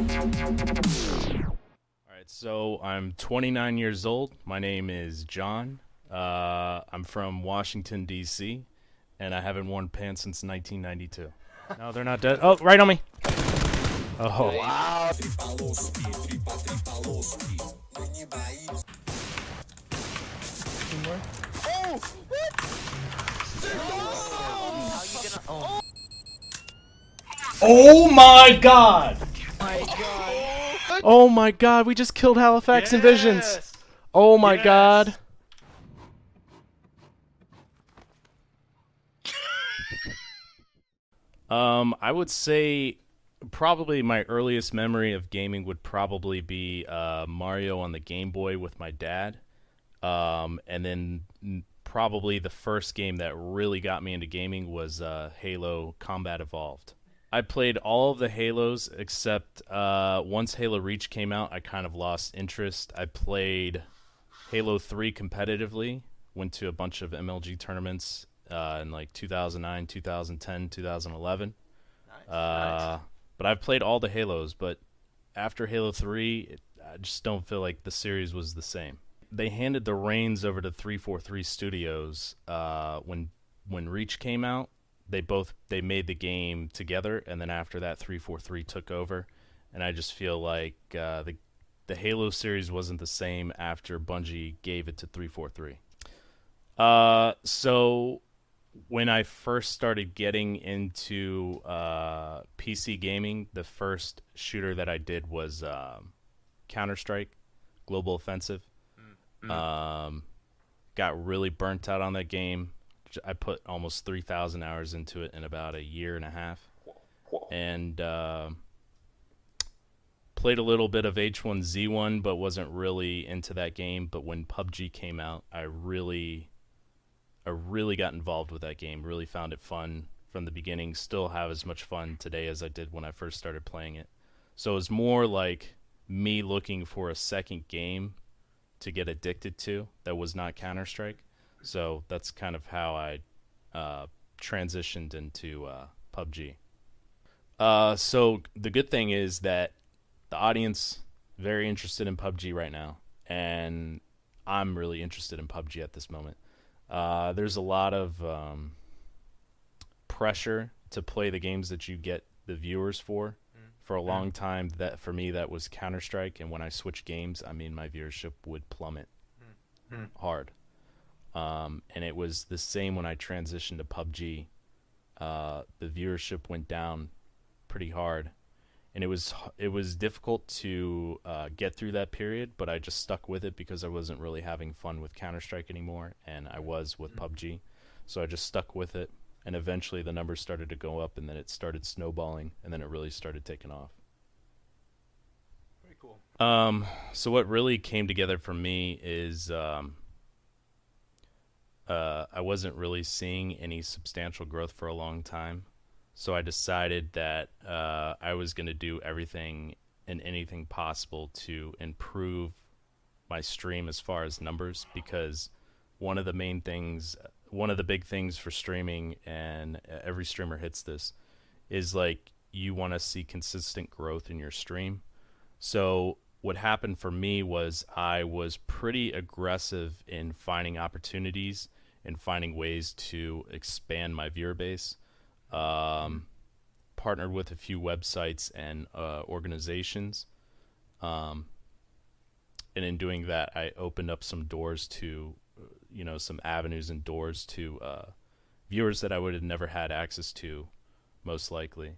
Alright, so I'm 29 years old. My name is John. I'm from Washington, D.C., and I haven't worn pants since 1992. No, they're not dead. Oh, right on me! Oh. Wow. Oh! What? How are you gonna? Oh Oh my god! my god. Oh my god, we just killed Halifax and Visions! Oh my god. I would say probably my earliest memory of gaming would probably be Mario on the Game Boy with my dad. And then probably the first game that really got me into gaming was Halo Combat Evolved. I played all of the Halos except once Halo Reach came out, I kind of lost interest. I played Halo 3 competitively, went to a bunch of MLG tournaments in like 2009, 2010, 2011. Nice. But I've played all the Halos, but after Halo 3, I just don't feel like the series was the same. They handed the reins over to 343 Studios when Reach came out. They made the game together, and then after that 343 took over, and I just feel like the Halo series wasn't the same after Bungie gave it to 343. So when I first started getting into PC gaming, the first shooter that I did was Counter-Strike Global Offensive. Got really burnt out on that game. I put almost 3,000 hours into it in about a year and a half, and played a little bit of H1Z1, but wasn't really into that game. But when PUBG came out, I really got involved with that game. Really found it fun from the beginning. Still have as much fun today as I did when I first started playing it. So it was more like me looking for a second game to get addicted to that was not Counter-Strike. So that's kind of how I transitioned into PUBG. So the good thing is that the audience very interested in PUBG right now, and I'm really interested in PUBG at this moment. There's a lot of pressure to play the games that you get the viewers for. For a long time, that for me that was Counter-Strike, and when I switched games, I mean my viewership would plummet hard. And it was the same when I transitioned to PUBG. The viewership went down pretty hard, and it was difficult to get through that period, but I just stuck with it because I wasn't really having fun with Counter-Strike anymore, and I was with PUBG. So I just stuck with it, and eventually the numbers started to go up, and then it started snowballing, and then it really started taking off. Very cool. So what really came together for me is I wasn't really seeing any substantial growth for a long time. So I decided that I was going to do everything and anything possible to improve my stream as far as numbers, because one of the big things for streaming, and every streamer hits this, is like you want to see consistent growth in your stream. So what happened for me was I was pretty aggressive in finding opportunities and finding ways to expand my viewer base. Partnered with a few websites and organizations. And in doing that, I opened up some doors to, some avenues and doors to viewers that I would have never had access to, most likely.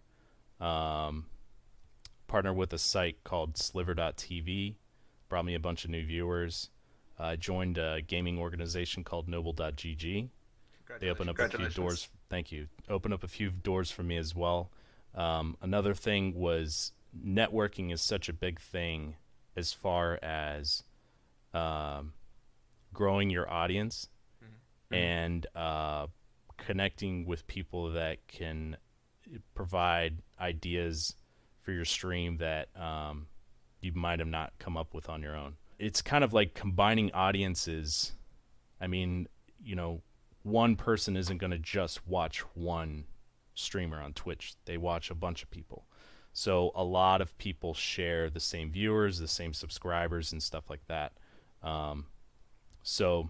Partnered with a site called sliver.tv, brought me a bunch of new viewers. I joined a gaming organization called Noble.gg. They opened up a few doors. Thank you. Opened up a few doors for me as well. Another thing was networking is such a big thing as far as growing your audience and connecting with people that can provide ideas for your stream that you might have not come up with on your own. It's kind of like combining audiences. I mean, one person isn't going to just watch one streamer on Twitch. They watch a bunch of people. So a lot of people share the same viewers, the same subscribers, and stuff like that. So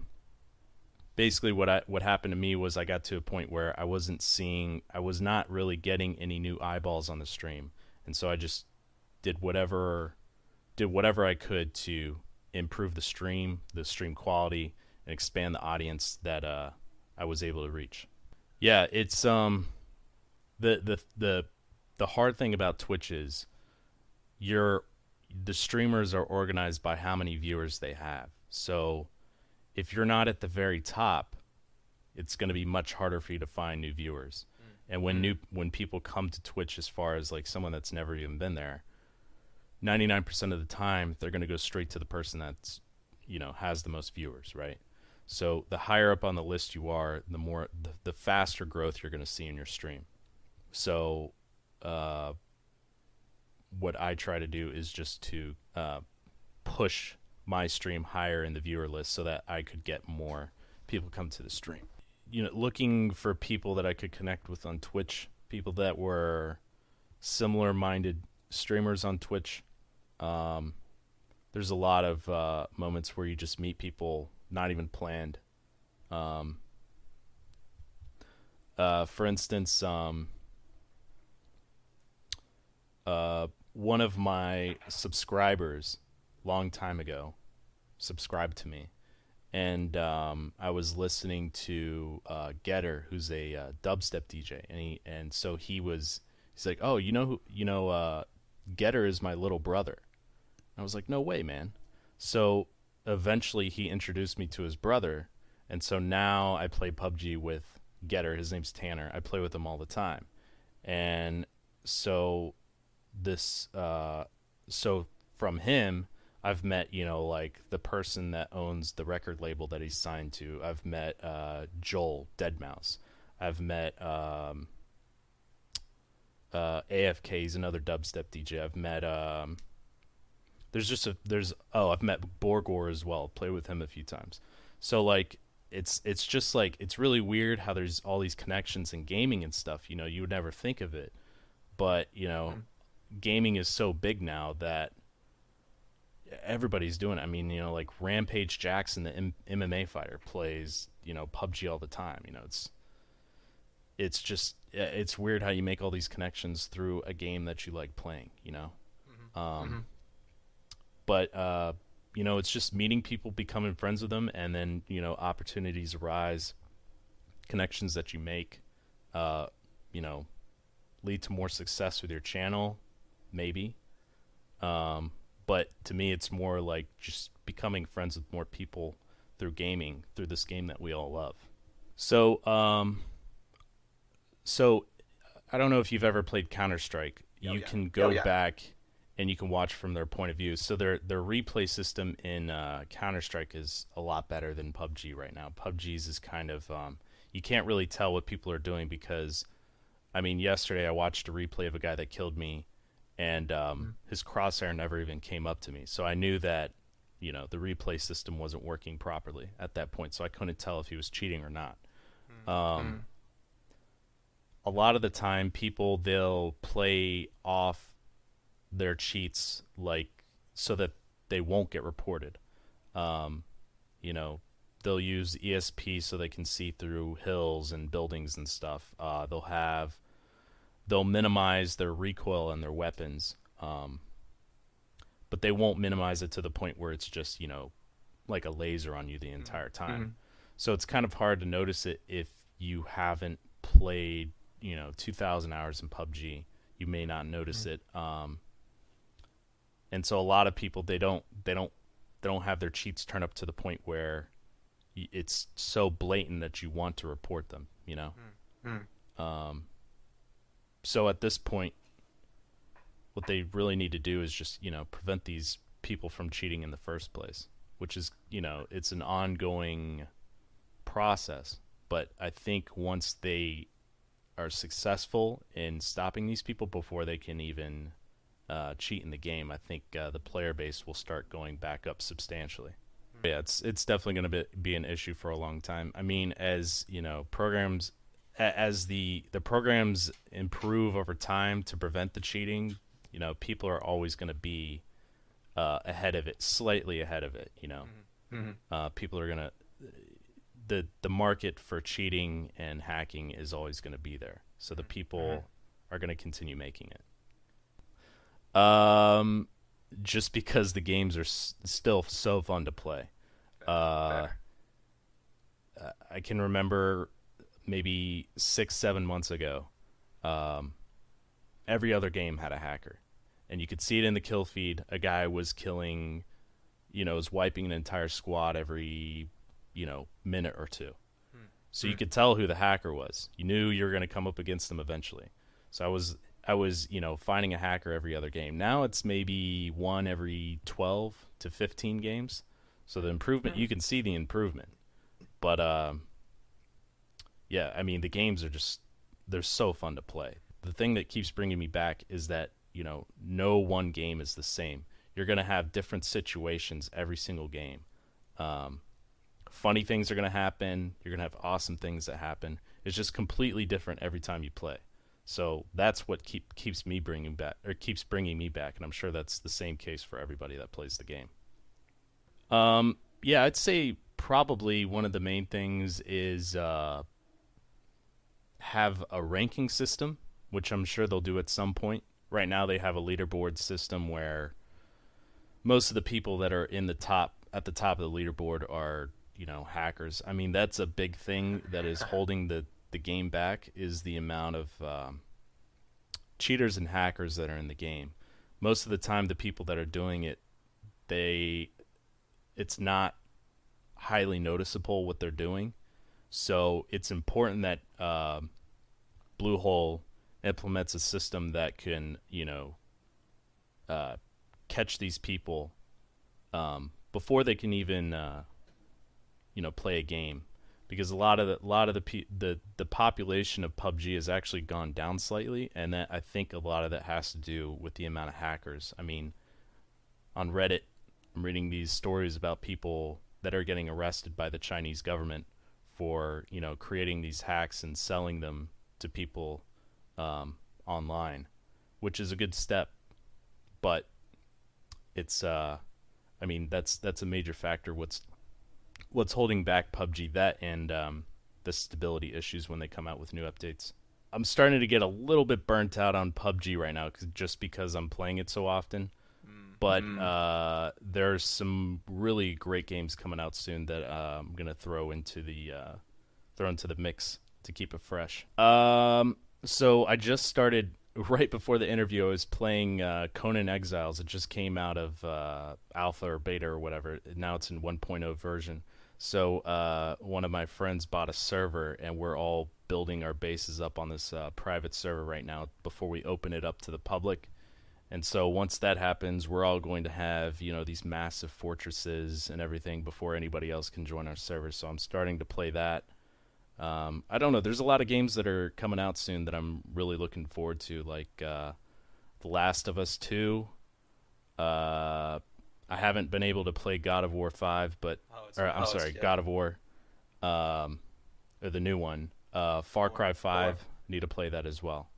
basically what happened to me was I got to a point where I was not really getting any new eyeballs on the stream. And so I just did whatever I could to improve the stream quality, and expand the audience that I was able to reach. Yeah, it's the hard thing about Twitch is the streamers are organized by how many viewers they have. So if you're not at the very top, it's going to be much harder for you to find new viewers. And when people come to Twitch, as far as like someone that's never even been there, 99% of the time they're going to go straight to the person that's, has the most viewers, right? So the higher up on the list you are, the faster growth you're going to see in your stream. So what I try to do is just to push my stream higher in the viewer list so that I could get more people come to the stream. Looking for people that I could connect with on Twitch, people that were similar-minded streamers on Twitch. There's a lot of moments where you just meet people not even planned. For instance, one of my subscribers long time ago subscribed to me, and I was listening to Getter, who's a dubstep DJ, and so he's like, oh, Getter is my little brother. I was like, no way, man. So eventually he introduced me to his brother, and so now I play PUBG with Getter. His name's Tanner. I play with him all the time. And so so from him, I've met, like the person that owns the record label that he's signed to. I've met Joel Deadmau5. I've met AFK, he's another dubstep DJ. I've met I've met Borgor as well. Played with him a few times. So like it's just like, it's really weird how there's all these connections in gaming and stuff. You would never think of it, but gaming is so big now that everybody's doing it. I mean, like Rampage Jackson, the MMA fighter, plays PUBG all the time. It's weird how you make all these connections through a game that you like playing. But it's just meeting people, becoming friends with them, and then opportunities arise, connections that you make lead to more success with your channel, maybe. But to me, it's more like just becoming friends with more people through gaming, through this game that we all love. So I don't know if you've ever played Counter-Strike. You can go back and you can watch from their point of view. So their replay system in Counter-Strike is a lot better than PUBG right now. PUBG's is kind of you can't really tell what people are doing because, I mean, yesterday I watched a replay of a guy that killed me, and his crosshair never even came up to me. So I knew that, the replay system wasn't working properly at that point, so I couldn't tell if he was cheating or not. A lot of the time, people, they'll play off their cheats so that they won't get reported. They'll use ESP so they can see through hills and buildings and stuff. They'll minimize their recoil and their weapons, but they won't minimize it to the point where it's just, like a laser on you the entire time. So it's kind of hard to notice it if you haven't played, 2,000 hours in PUBG. You may not notice it. And so a lot of people, they don't have their cheats turn up to the point where it's so blatant that you want to report them, So at this point, what they really need to do is just, prevent these people from cheating in the first place, which is, it's an ongoing process. But I think once they are successful in stopping these people before they can even cheat in the game, I think the player base will start going back up substantially. Yeah, it's definitely going to be an issue for a long time. I mean, as the programs improve over time to prevent the cheating, You know, people are always going to be ahead of it, slightly ahead of it. You know, people are gonna the market for cheating and hacking is always going to be there. So the people are going to continue making it. Just because the games are still so fun to play. I can remember maybe 6-7 months ago, every other game had a hacker, and you could see it in the kill feed. A guy was killing, was wiping an entire squad every, minute or two. So you could tell who the hacker was. You knew you were going to come up against them eventually. So I was finding a hacker every other game. Now it's maybe one every 12 to 15 games. So the improvement, you can see the improvement. But yeah, I mean, the games are they're so fun to play. The thing that keeps bringing me back is that, no one game is the same. You're going to have different situations every single game. Funny things are going to happen. You're going to have awesome things that happen. It's just completely different every time you play. So that's what keeps bringing me back, and I'm sure that's the same case for everybody that plays the game. Yeah, I'd say probably one of the main things is have a ranking system, which I'm sure they'll do at some point. Right now they have a leaderboard system where most of the people that are at the top of the leaderboard are, hackers. I mean, that's a big thing that is holding the game back, is the amount of cheaters and hackers that are in the game. Most of the time, the people that are doing it, it's not highly noticeable what they're doing. So it's important that Bluehole implements a system that can, catch these people before they can even, play a game. Because a lot of the population of PUBG has actually gone down slightly, and that I think a lot of that has to do with the amount of hackers. I mean, on Reddit, I'm reading these stories about people that are getting arrested by the Chinese government for, creating these hacks and selling them to people online, which is a good step. But it's, I mean, that's a major factor. What's holding back PUBG, that and the stability issues when they come out with new updates. I'm starting to get a little bit burnt out on PUBG right now, just because I'm playing it so often. But there's some really great games coming out soon that I'm gonna throw into the mix to keep it fresh. So I just started right before the interview. I was playing Conan Exiles. It just came out of alpha or beta or whatever. Now it's in 1.0 version. So one of my friends bought a server, and we're all building our bases up on this private server right now before we open it up to the public. And so once that happens, we're all going to have, these massive fortresses and everything before anybody else can join our server. So I'm starting to play that. I don't know. There's a lot of games that are coming out soon that I'm really looking forward to, like The Last of Us 2. I haven't been able to play God of War 5, but God of War, or the new one. Far Cry 5. Need to play that as well.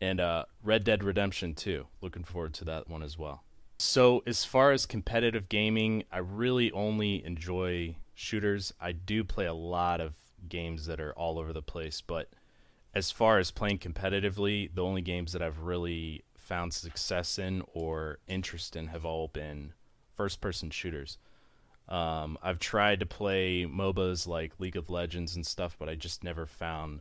And Red Dead Redemption 2. Looking forward to that one as well. So as far as competitive gaming, I really only enjoy shooters. I do play a lot of games that are all over the place, but as far as playing competitively, the only games that I've really found success in or interest in have all been first-person shooters. I've tried to play MOBAs like League of Legends and stuff, but I just never found,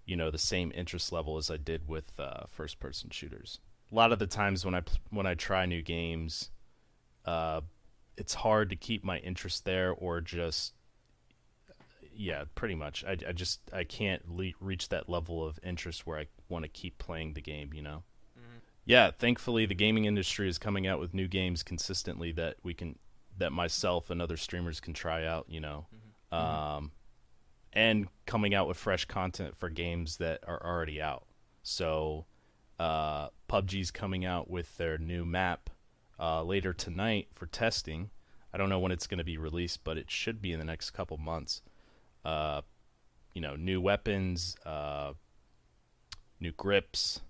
the same interest level as I did with first-person shooters. A lot of the times when I try new games, it's hard to keep my interest there, or just, pretty much. I can't reach that level of interest where I want to keep playing the game, Yeah, thankfully the gaming industry is coming out with new games consistently that myself and other streamers can try out, and coming out with fresh content for games that are already out. So PUBG's coming out with their new map later tonight for testing. I don't know when it's going to be released, but it should be in the next couple months. New weapons, new grips,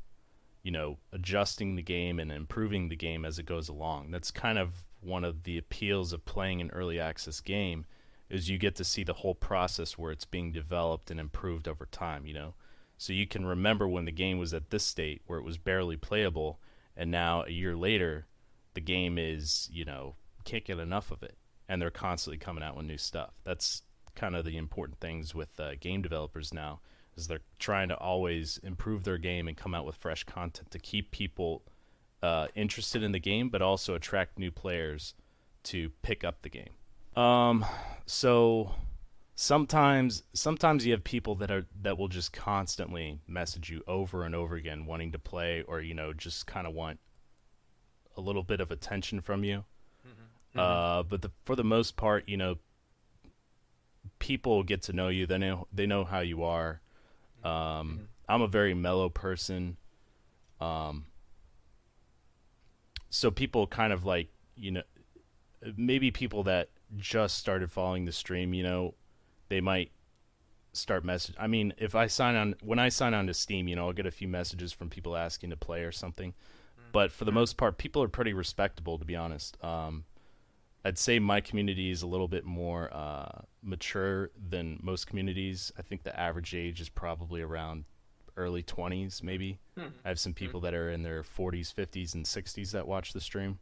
adjusting the game and improving the game as it goes along. That's kind of one of the appeals of playing an early access game, is you get to see the whole process where it's being developed and improved over time, So you can remember when the game was at this state where it was barely playable, and now a year later, the game is, can't get enough of it, and they're constantly coming out with new stuff. That's kind of the important things with game developers now, is they're trying to always improve their game and come out with fresh content to keep people interested in the game, but also attract new players to pick up the game. So sometimes you have people that will just constantly message you over and over again wanting to play, or just kind of want a little bit of attention from you. But for the most part, people get to know you. They know how you are. I'm a very mellow person. So people kind of like, maybe people that just started following the stream, they might start message. I mean, when I sign on to Steam, I'll get a few messages from people asking to play or something. But for the most part, people are pretty respectable, to be honest. I'd say my community is a little bit more mature than most communities. I think the average age is probably around early 20s, maybe. I have some people that are in their 40s, 50s, and 60s that watch the stream.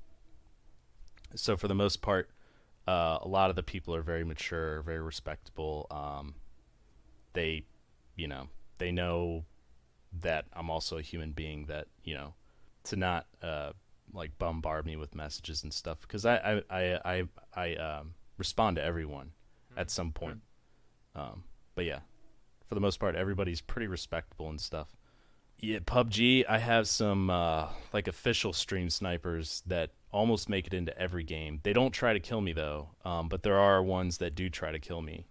So for the most part, a lot of the people are very mature, very respectable. They know that I'm also a human being, that, to not like bombard me with messages and stuff, because I respond to everyone at some point. But yeah, for the most part, everybody's pretty respectable and stuff. Yeah, PUBG, I have some like official stream snipers that almost make it into every game. They don't try to kill me though, but there are ones that do try to kill me,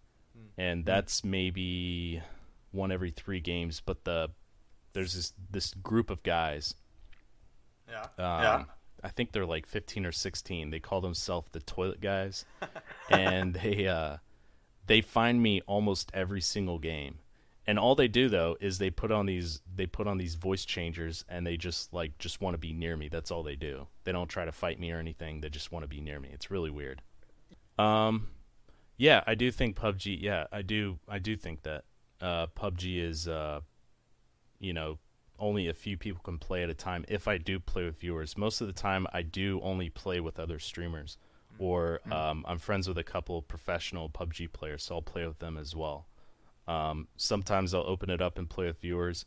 and that's maybe one every 3 games. But there's this group of guys. I think they're like 15 or 16. They call themselves the Toilet Guys, and they find me almost every single game. And all they do though is they put on these voice changers, and they just want to be near me. That's all they do. They don't try to fight me or anything. They just want to be near me. It's really weird. Yeah, I do think PUBG. Yeah, I do think that PUBG is only a few people can play at a time. If I do play with viewers, most of the time I do only play with other streamers, or I'm friends with a couple of professional PUBG players, so I'll play with them as well. Sometimes I'll open it up and play with viewers,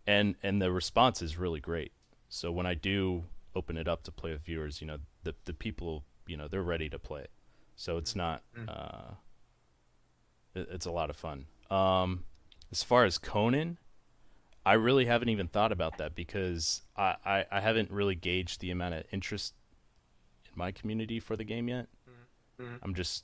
and the response is really great. So when I do open it up to play with viewers, the people, they're ready to play. So it's not, it's a lot of fun. As far as Conan, I really haven't even thought about that, because I haven't really gauged the amount of interest in my community for the game yet. I'm just,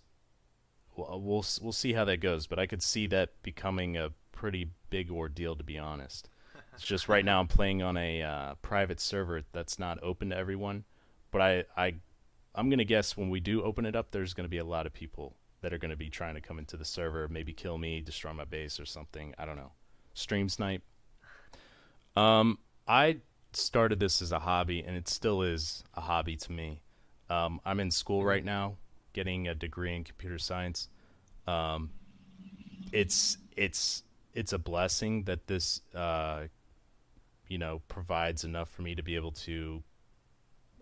we'll see how that goes, but I could see that becoming a pretty big ordeal, to be honest. It's just right now I'm playing on a private server that's not open to everyone, but I'm gonna guess when we do open it up, there's gonna be a lot of people that are gonna be trying to come into the server, maybe kill me, destroy my base or something. I don't know. Stream snipe. I started this as a hobby, and it still is a hobby to me. I'm in school right now, getting a degree in computer science. It's a blessing that this, provides enough for me to be able to,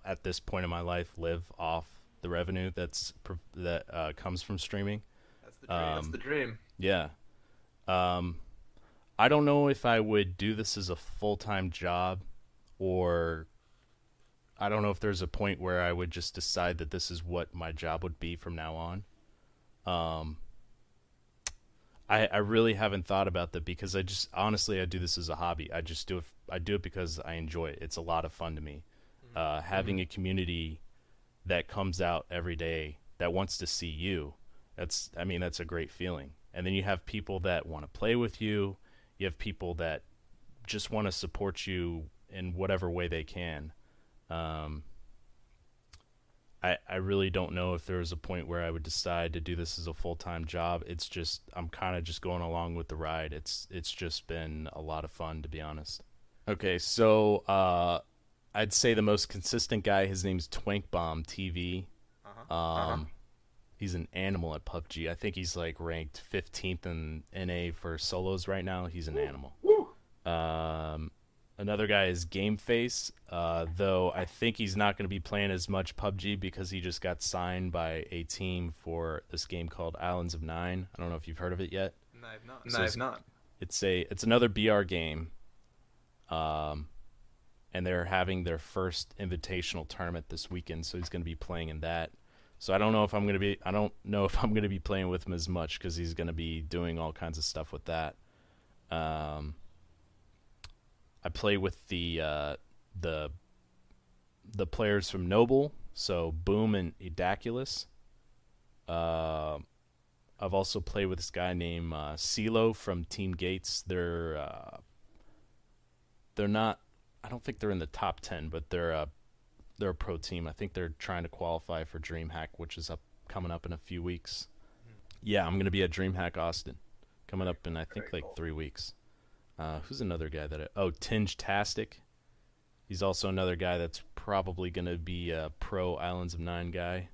at this point in my life, live off the revenue that comes from streaming. That's the dream. Yeah. I don't know if I would do this as a full-time job, or I don't know if there's a point where I would just decide that this is what my job would be from now on. I really haven't thought about that, because I do this as a hobby. I do it because I enjoy it. It's a lot of fun to me. Having a community that comes out every day that wants to see you, that's a great feeling. And then you have people that want to play with you. You have people that just want to support you in whatever way they can. I really don't know if there was a point where I would decide to do this as a full-time job. It's just, I'm kind of just going along with the ride. It's just been a lot of fun, to be honest. Okay, so I'd say the most consistent guy, his name's Twankbomb TV. He's an animal at PUBG. I think he's like ranked 15th in NA for solos right now. He's an animal. Another guy is Gameface, though I think he's not going to be playing as much PUBG because he just got signed by a team for this game called Islands of Nyne. I don't know if you've heard of it yet. No, I've not. So No, I've not. It's another BR game, and they're having their first invitational tournament this weekend, so he's going to be playing in that. So I don't know if I'm going to be playing with him as much because he's going to be doing all kinds of stuff with that. I play with the players from Noble, so Boom and Edaculus. I've also played with this guy named CeeLo from Team Gates. They're not. I don't think they're in the top 10, but they're a pro team. I think they're trying to qualify for DreamHack, which is coming up in a few weeks. Yeah, I'm going to be at DreamHack Austin coming up in, I think, like 3 weeks. Who's another guy Tinge-tastic. He's also another guy that's probably going to be a pro Islands of Nyne guy.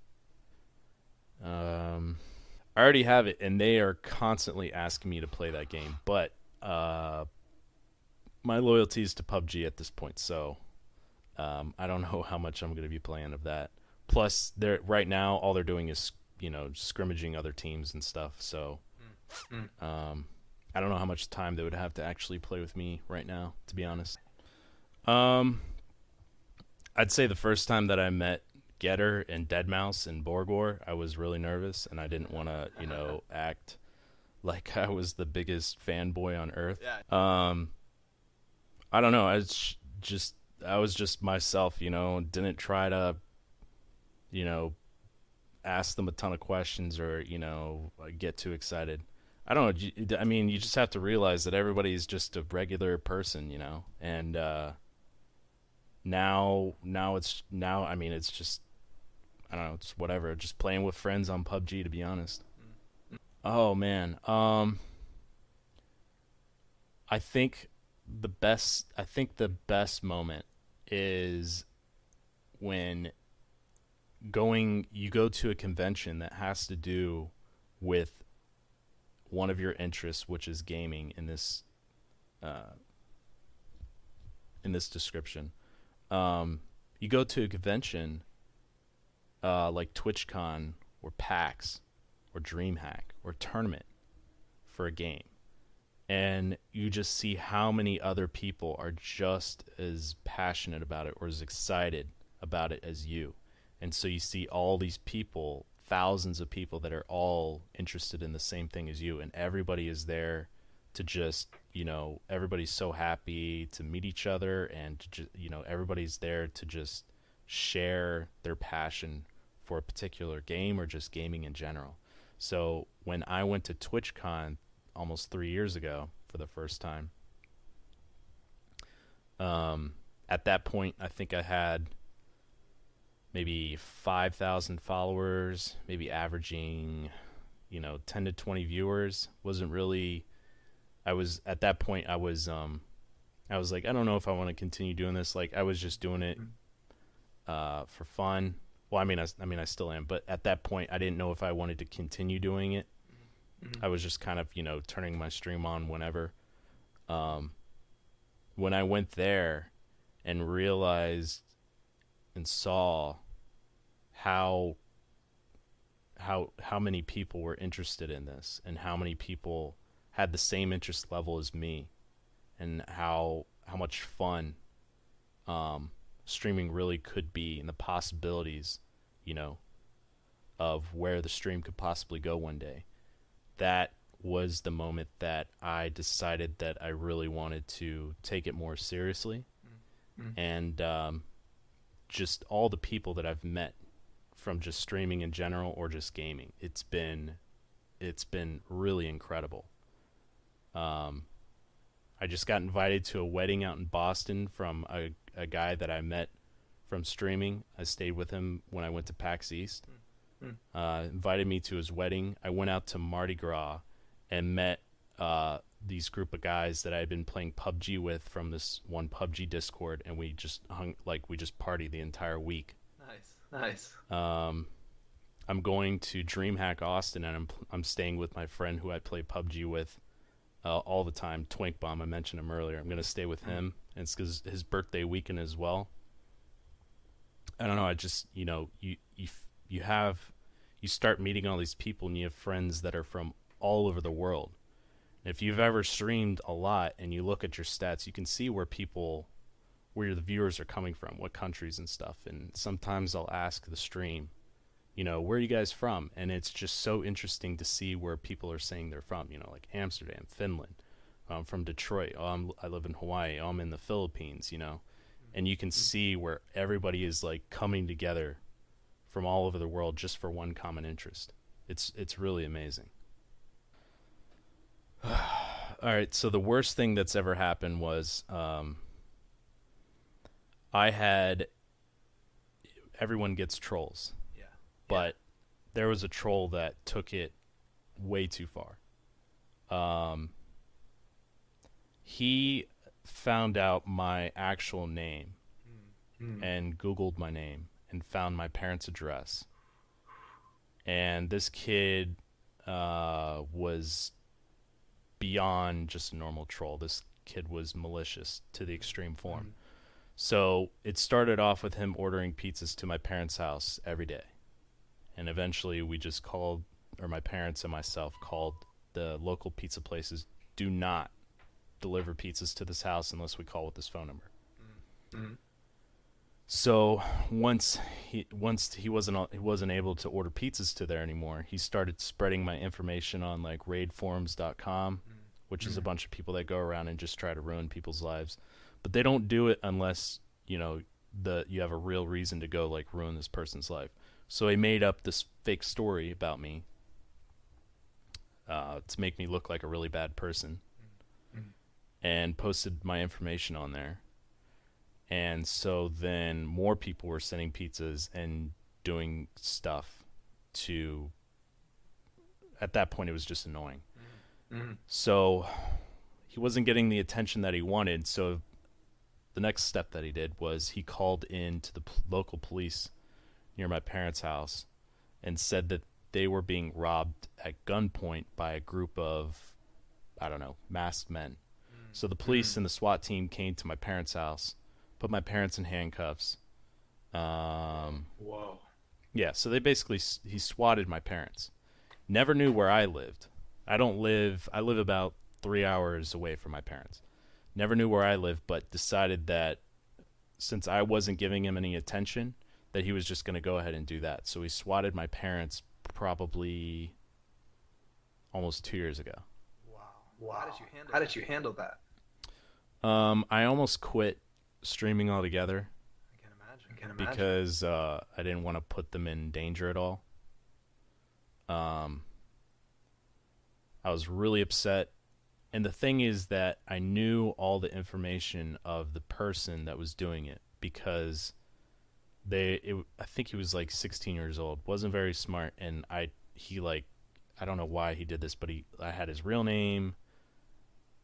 I already have it, and they are constantly asking me to play that game, but my loyalty is to PUBG at this point, so I don't know how much I'm going to be playing of that. Plus, right now, all they're doing is, scrimmaging other teams and stuff, so I don't know how much time they would have to actually play with me right now, to be honest. I'd say the first time that I met Getter and Deadmau5 and Borgor, I was really nervous, and I didn't want to, act like I was the biggest fanboy on earth. Yeah. I don't know. I was just myself, didn't try to, ask them a ton of questions or, get too excited. I don't know. I mean, you just have to realize that everybody's just a regular person, and now it's just, I don't know, it's whatever. Just playing with friends on PUBG, to be honest. Oh man, I think the best moment is when you go to a convention that has to do with one of your interests, which is gaming in this description. You go to a convention like TwitchCon or PAX or DreamHack or tournament for a game, and you just see how many other people are just as passionate about it or as excited about it as you. And so you see all these people, thousands of people that are all interested in the same thing as you, and everybody is there to just, everybody's so happy to meet each other, and to just, everybody's there to just share their passion for a particular game or just gaming in general. So when I went to TwitchCon almost 3 years ago for the first time, at that point I think I had maybe 5,000 followers, maybe averaging, 10 to 20 viewers. Wasn't really, at that point, I was like, I don't know if I want to continue doing this. Like, I was just doing it for fun. Well, I mean, I still am, but at that point, I didn't know if I wanted to continue doing it. I was just kind of, turning my stream on whenever. When I went there and realized and saw how many people were interested in this, and how many people had the same interest level as me, and how much fun streaming really could be, and the possibilities, of where the stream could possibly go one day. That was the moment that I decided that I really wanted to take it more seriously. And just all the people that I've met from just streaming in general or just gaming, it's been really incredible. I just got invited to a wedding out in Boston from a guy that I met from streaming. I stayed with him when I went to PAX East. Invited me to his wedding. I went out to Mardi Gras and met these group of guys that I had been playing PUBG with from this one PUBG Discord, and we just partied the entire week. Nice. I'm going to DreamHack Austin, and I'm staying with my friend who I play PUBG with all the time, Twink Bomb. I mentioned him earlier. I'm going to stay with him, and it's 'cause his birthday weekend as well. I don't know. I just, you start meeting all these people, and you have friends that are from all over the world. And if you've ever streamed a lot and you look at your stats, you can see where the viewers are coming from, what countries and stuff. And sometimes I'll ask the stream, where are you guys from? And it's just so interesting to see where people are saying they're from, like Amsterdam, Finland, I'm from Detroit, I live in Hawaii, I'm in the Philippines, and you can see where everybody is like coming together from all over the world just for one common interest. It's really amazing. All right, so the worst thing that's ever happened was everyone gets trolls. But there was a troll that took it way too far. He found out my actual name and Googled my name and found my parents' address. And this kid was beyond just a normal troll. This kid was malicious to the extreme form. So it started off with him ordering pizzas to my parents' house every day. And eventually we just called, or my parents and myself called the local pizza places, do not deliver pizzas to this house unless we call with this phone number. So once he wasn't able to order pizzas to there anymore, he started spreading my information on like raidforums.com, which is a bunch of people that go around and just try to ruin people's lives. But they don't do it unless, you have a real reason to go like ruin this person's life. So he made up this fake story about me to make me look like a really bad person and posted my information on there. And so then more people were sending pizzas and doing stuff to... At that point, it was just annoying. So he wasn't getting the attention that he wanted, so the next step that he did was he called in to the local police near my parents' house and said that they were being robbed at gunpoint by a group of, masked men. So the police and the SWAT team came to my parents' house, put my parents in handcuffs. Whoa. Yeah, so he swatted my parents. Never knew where I lived. I live about 3 hours away from my parents. Never knew where I lived, but decided that since I wasn't giving him any attention, that he was just going to go ahead and do that. So he swatted my parents probably almost 2 years ago. Wow. How did you handle that? I almost quit streaming altogether. I can imagine. Because I didn't want to put them in danger at all. I was really upset. And the thing is that I knew all the information of the person that was doing it because I think he was like 16 years old, wasn't very smart, and I don't know why he did this, but I had his real name,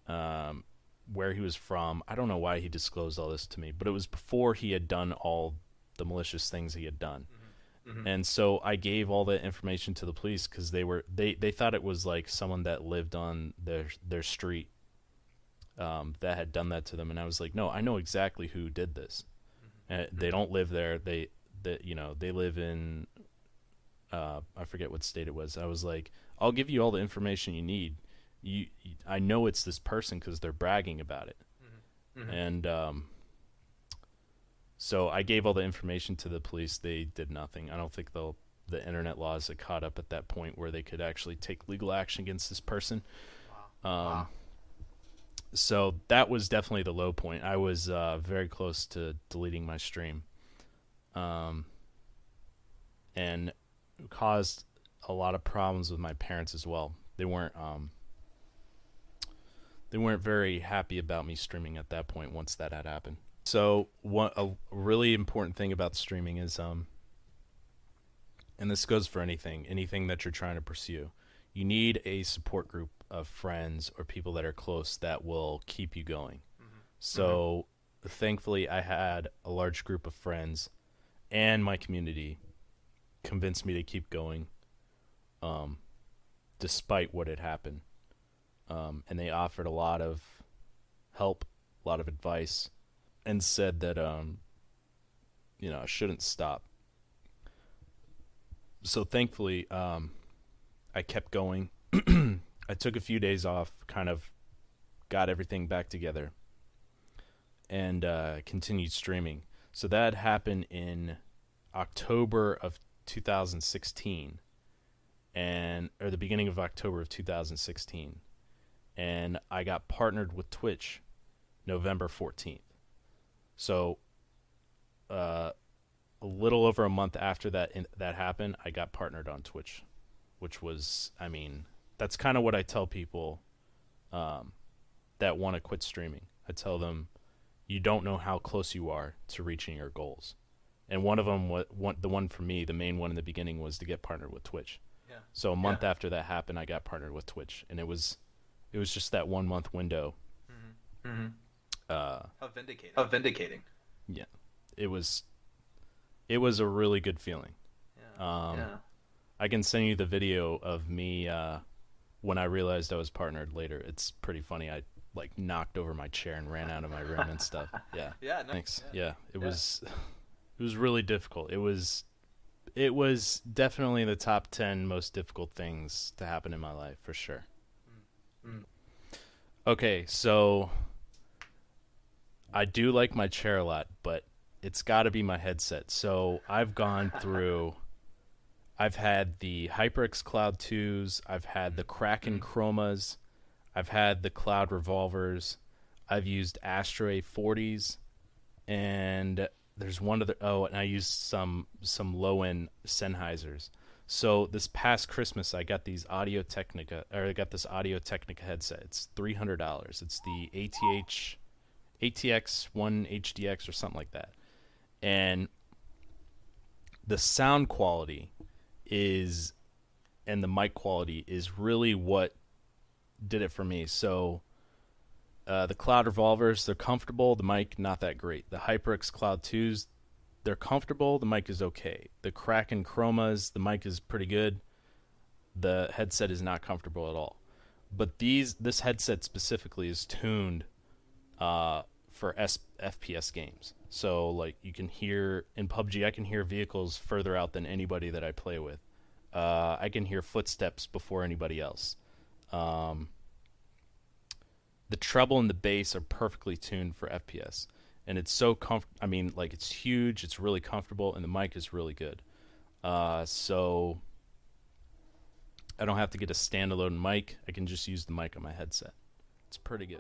where he was from. I don't know why he disclosed all this to me, but it was before he had done all the malicious things he had done. And so I gave all the information to the police because they thought it was like someone that lived on their street that had done that to them, and I was like, no, I know exactly who did this. They don't live there. They live in I forget what state it was. I was like, I'll give you all the information you need. I know it's this person because they're bragging about it. And so I gave all the information to the police. They did nothing. I don't think the internet laws had caught up at that point where they could actually take legal action against this person. Wow. So that was definitely the low point. I was very close to deleting my stream. And it caused a lot of problems with my parents as well. They weren't very happy about me streaming at that point once that had happened. So a really important thing about streaming is, and this goes for anything that you're trying to pursue, you need a support group of friends or people that are close that will keep you going. So thankfully I had a large group of friends and my community convinced me to keep going, despite what had happened. And they offered a lot of help, a lot of advice, and said that, I shouldn't stop. So thankfully, I kept going. I took a few days off, kind of got everything back together, and continued streaming. So that happened in October of 2016, or the beginning of October of 2016, and I got partnered with Twitch November 14th. So a little over a month after that happened, I got partnered on Twitch, which was, that's kind of what I tell people that want to quit streaming. I tell them, you don't know how close you are to reaching your goals. And one of them, the one for me, the main one in the beginning, was to get partnered with Twitch. Yeah. So a month after that happened, I got partnered with Twitch, and it was just that 1 month window. How vindicating. Yeah, it was a really good feeling. Yeah. I can send you the video of me when I realized I was partnered later. It's pretty funny. I knocked over my chair and ran out of my room and stuff. Yeah. Yeah. Thanks. Yeah. It was really difficult. It was definitely the top 10 most difficult things to happen in my life, for sure. Okay, so I do like my chair a lot, but it's got to be my headset. So I've gone through, I've had the HyperX Cloud 2s, I've had the Kraken Chromas, I've had the Cloud Revolvers, I've used Astro 40s, and there's one other, and I used some low-end Sennheisers. So this past Christmas, I got this Audio Technica headset. It's $300. It's the ATX1 HDX or something like that. And the sound quality and the mic quality is really what did it for me. So the Cloud Revolvers, they're comfortable. The mic, not that great. The HyperX Cloud 2s, they're comfortable. The mic is okay. The Kraken Chromas, the mic is pretty good. The headset is not comfortable at all. But this headset specifically is tuned for FPS games. So you can hear in PUBG, I can hear vehicles further out than anybody that I play with. I can hear footsteps before anybody else. The treble and the bass are perfectly tuned for FPS. And it's so it's huge, it's really comfortable, and the mic is really good. So I don't have to get a standalone mic. I can just use the mic on my headset. It's pretty good.